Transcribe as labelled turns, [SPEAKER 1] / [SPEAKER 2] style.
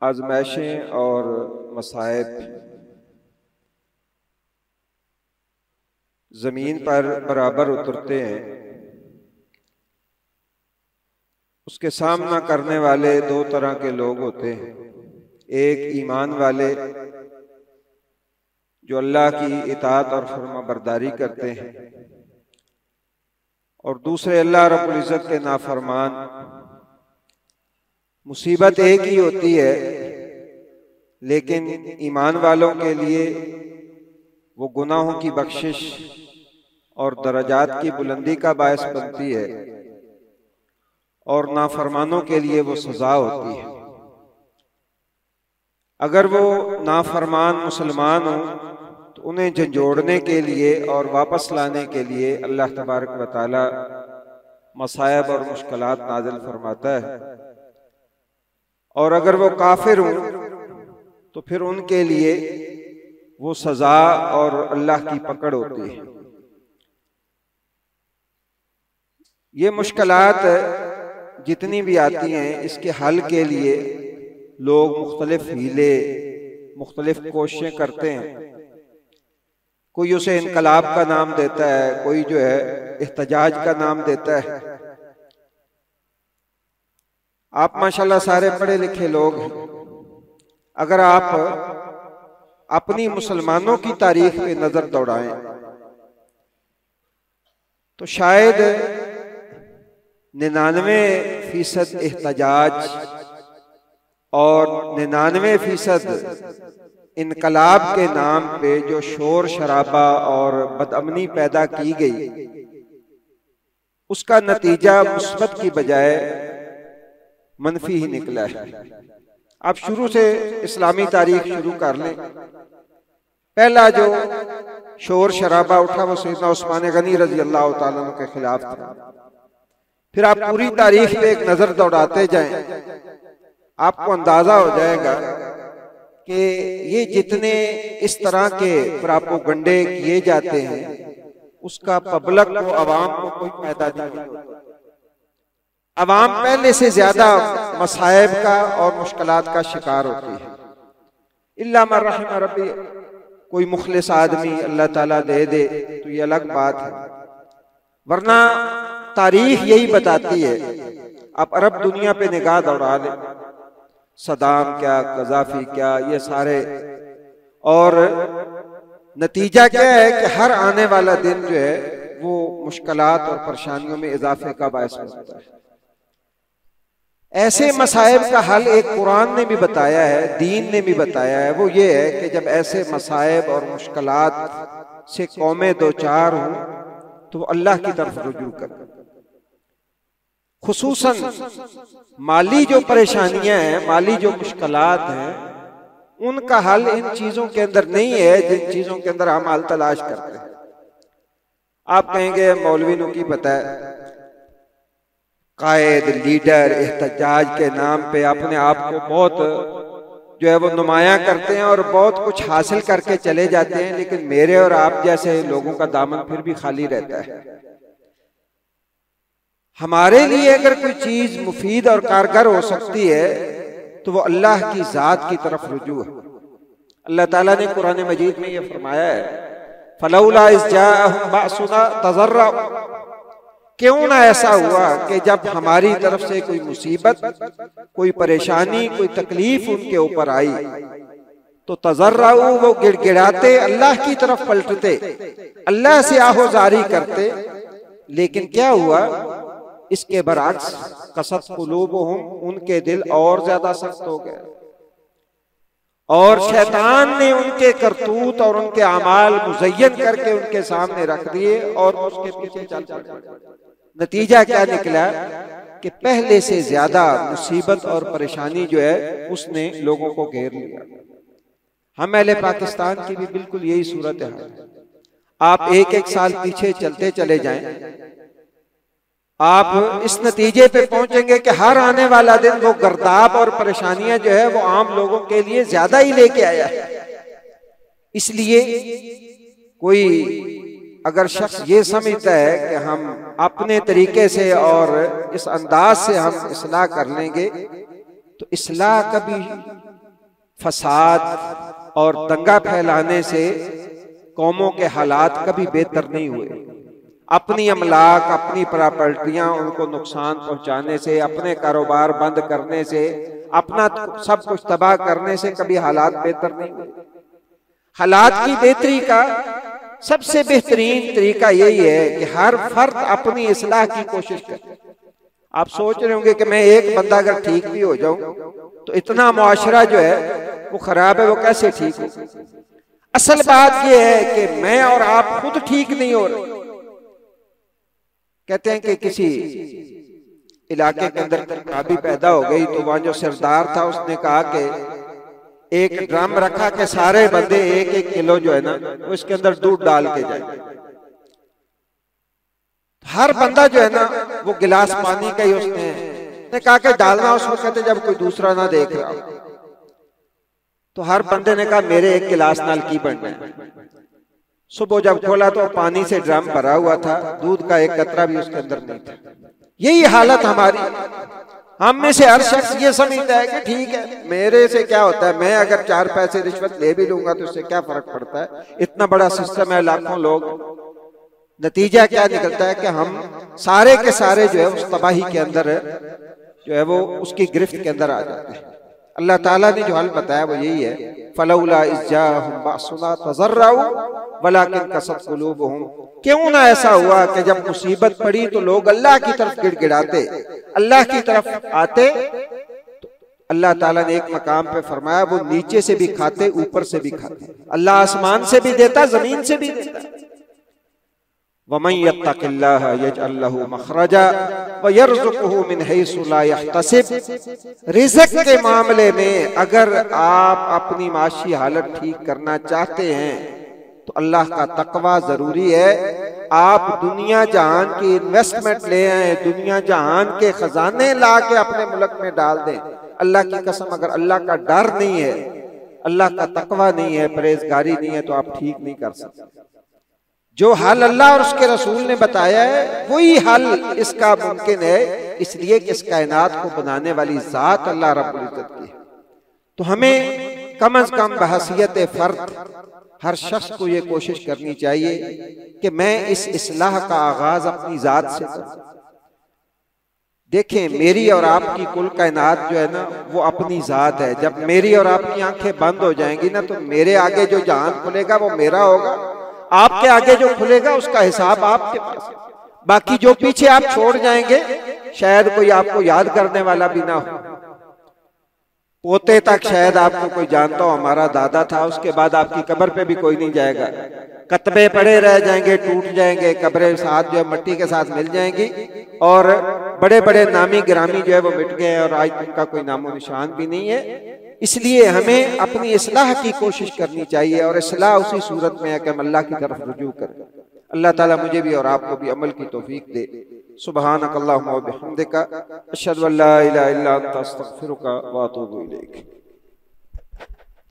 [SPEAKER 1] आजमाइशें और मसाइब ज़मीन पर बराबर उतरते हैं, उसके सामना करने वाले दो तरह के लोग होते हैं। एक ईमान वाले जो अल्लाह की इताअत और फर्माबरदारी करते हैं, और दूसरे अल्लाह रब्बुल इज़्ज़त के नाफरमान। मुसीबत एक ही होती है, लेकिन ईमान वालों के लिए वो गुनाहों की बख्शिश और दर्जात की बुलंदी का बायस बनती है, और नाफरमानों के लिए वो सजा होती है। अगर वो नाफरमान मुसलमान हो तो उन्हें झंझोड़ने के लिए और वापस लाने के लिए अल्लाह तबारक व तआला मसायब और मुश्किलात नाज़िल फरमाता है, और अगर वो काफिर हो तो फिर उनके लिए वो सजा और अल्लाह की पकड़ होती है। ये मुश्किलात जितनी भी आती हैं, इसके हल के लिए लोग मुख्तलिफ हीले, मुख्तलिफ कोशिशें करते हैं। कोई उसे इनकलाब का नाम देता है, कोई जो है इहतजाज का नाम देता है। आप माशाल्लाह सारे पढ़े लिखे लोग हैं, अगर आप अपनी मुसलमानों की तारीख पे नजर दौड़ाएं तो शायद 99% एहतजाज और 99% इनकलाब के नाम पे जो शोर शराबा और बदअमनी पैदा की गई, उसका नतीजा मुस्बत की बजाय मनफी ही निकला है। आप शुरू से इस्लामी तारीख शुरू कर लें। पहला जो शोर शराबा उठा वो सैयदना उस्मान गनी रजी अल्लाह तआला अन्हु के खिलाफ था। फिर आप पूरी तारीख पे एक नजर दौड़ाते जाएं, आपको अंदाजा हो जाएगा कि ये जितने इस तरह के प्रोपेगेंडे किए जाते हैं, उसका पब्लिक को, अवाम को कोई फायदा नहीं होता। अवाम पहले से ज्यादा मसाइब का और मुश्किलात का शिकार होती है। इल्ला मन रहिम रब्बी, कोई मुखलिस आदमी अल्लाह ताला दे दे तो ये अलग बात है, वरना तारीख यही बताती है। आप अरब दुनिया पे निगाह दौड़ा लें, सदाम क्या, कज़ाफी क्या, ये सारे, और नतीजा क्या है कि हर आने वाला दिन जो है वो मुश्किलात और परेशानियों में इजाफे का बायस बनता है। ऐसे मसाइब का हल एक कुरान ने भी बताया है, दीन ने भी बताया है। वो ये है कि जब ऐसे मसाइब और मुश्किलात से कौमें दो चार हों तो अल्लाह की तरफ रुजू करें। खुसूसन माली जो परेशानियां हैं, माली जो मुश्किलात हैं, उनका हल इन चीजों के अंदर नहीं है जिन चीजों के अंदर हम हल तलाश करते हैं। आप कहेंगे मौलवी नु की पता है, कायद, लीडर, एहतजाज के नाम पे अपने आप को बहुत जो है वो नुमाया करते हैं और बहुत कुछ हासिल करके चले जाते हैं, लेकिन मेरे और आप जैसे लोगों का दामन फिर भी खाली रहता है। हमारे लिए अगर कोई चीज मुफीद और कारगर हो सकती है तो वो अल्लाह की जात की तरफ रुजू है। अल्लाह ताला ने कुरान मजीद में ये फरमाया है, फलौला इज़ जाअहुम बाअसुना तज़र्रअ, क्यों ना ऐसा हुआ कि जब हमारी तरफ से कोई मुसीबत, कोई परेशानी, कोई तकलीफ उनके ऊपर आई तो तज़र्रअ, वो गिड़गिड़ाते, अल्लाह की तरफ पलटते, अल्लाह से आहोजारी करते। लेकिन क्या हुआ, इसके बरअक्स कसत कुलूबुहुम, उनके दिल और ज्यादा सख्त हो गए, और शैतान ने उनके करतूत और उनके अमाल मुज़य्यन करके उनके सामने रख दिए और उसके पीछे चल पड़े। नतीजा क्या निकला कि पहले से ज्यादा मुसीबत और परेशानी जो है उसने लोगों को घेर लिया। हम अहले पाकिस्तान की भी बिल्कुल यही सूरत है। आप एक एक साल पीछे चलते चले जाएं, आप इस नतीजे पे पहुंचेंगे कि हर आने वाला दिन वो गर्दाब और परेशानियां जो है वो आम लोगों के लिए ज्यादा ही लेके आया है। इसलिए कोई अगर शख्स ये समझता है कि हम अपने तरीके से और इस अंदाज से हम इस्लाह कर लेंगे, तो इस्लाह कभी फसाद और दंगा फैलाने से कौमों के हालात कभी बेहतर नहीं हुए। अपनी अमलाक, अपनी प्रॉपर्टियां उनको नुकसान पहुंचाने से, अपने कारोबार बंद करने से, अपना सब कुछ तबाह करने से कभी हालात बेहतर नहीं हुए। हालात की बेहतरी का सबसे बेहतरीन तरीका यही है कि हर फर्द अपनी इस्लाह की कोशिश करे। आप सोच रहे होंगे कि मैं एक बंदा अगर ठीक भी हो जाऊं तो इतना मुआशरा जो है वो खराब है, वो कैसे ठीक हो? असल बात यह है कि मैं और आप खुद ठीक नहीं हो रहे। कहते हैं कि किसी इलाके के अंदर खराबी पैदा हो गई तो वहां जो सरदार था उसने कहा कि एक ड्रम रखा कि सारे बंदे 1-1 किलो जो है ना वो इसके अंदर दूध डाल के जाए। हर बंदा जो है ना वो गिलास पानी का ही उसने कहा कि डालना उस वक्त जब कोई दूसरा ना देख रहा हो। तो हर बंदे ने कहा मेरे 1 गिलास नाल की बनना है। सुबह जब खोला तो पानी से ड्रम भरा हुआ था, दूध का एक कतरा भी उसके अंदर नहीं था। यही हालत हमारी। हम में से हर शख्स ये समझता है कि ठीक है मेरे से क्या होता है, मैं अगर 4 पैसे रिश्वत ले भी लूंगा तो उससे क्या फर्क पड़ता है, इतना बड़ा सिस्टम है, लाखों लोग। नतीजा क्या निकलता है कि हम सारे के सारे जो है उस तबाही के अंदर जो है वो उसकी गिरफ्त के अंदर आ जाते हैं। अल्लाह ताला ने जो हल बताया वो यही है, फलौला इज़ जाअहुम बअसुना तज़र्रऊ वलाकिन कसत कुलूबुहुम। क्यों ना ऐसा हुआ कि जब मुसीबत पड़ी तो लोग अल्लाह की तरफ गिड़गिड़ाते, अल्लाह की तरफ आते। तो अल्लाह ताला ने एक मकाम पे फरमाया वो नीचे से भी खाते, ऊपर से भी खाते। अल्लाह आसमान से भी देता, जमीन से भी देता। वमन यत्तकिल्लाह यजअल लहू मखरजा व यरज़ुक़हू मिन हैसु ला यहतसिब। रिज़्क़ के मामले में अगर आप अपनी माशी हालत ठीक करना चाहते हैं तो अल्लाह का तकवा जरूरी है। आप दुनिया जहान की इन्वेस्टमेंट ले आए, दुनिया जहान के खजाने ला के अपने मुल्क में डाल दें। अल्लाह की कसम अगर अल्लाह का डर नहीं है, अल्लाह का तकवा नहीं है, परहेजगारी नहीं है तो आप ठीक नहीं कर सकते। जो हल अल्लाह और उसके रसूल ने बताया है वही हल इसका मुमकिन है, इसलिए कि इस कायनात को बनाने वाली जात अल्लाह रब्बुल इज्जत की है। तो हमें कम अज कम बहसियत फर्द हर शख्स को ये कोशिश करनी चाहिए कि मैं इस इस्लाह का आगाज अपनी जात से करूं। देखें मेरी और आपकी कुल कायनात जो है ना वो अपनी जात है। जब मेरी और आपकी आंखें बंद हो जाएंगी ना तो मेरे आगे जो जहान खुलेगा वो मेरा होगा, आपके आगे जो खुलेगा उसका हिसाब आपके पास। बाकी जो पीछे आप छोड़ जाएंगे शायद कोई आपको याद करने वाला भी ना हो। पोते तक शायद आपको कोई जानता हो हमारा दादा था, उसके बाद आपकी कब्र पे भी कोई नहीं जाएगा। कतबे पड़े रह जाएंगे, टूट जाएंगे, कब्रें साथ जो है मट्टी के साथ मिल जाएंगी और बड़े बड़े नामी गिरामी जो है वो मिट गए और आज उनका कोई नामो निशान भी नहीं है। इसलिए हमें अपनी इस्लाह की कोशिश करनी चाहिए और इस्लाह उसी सूरत में है कि हम अल्लाह की तरफ रुजू करें। अल्लाह ताला मुझे भी और आपको भी अमल की तौफीक दे। सुब्हानक अल्लाहुम्मा व बिहम्दिका अशहदु अल्ला इलाहा इल्ला अंता अस्तगफिरुका व अतूबु इलैक।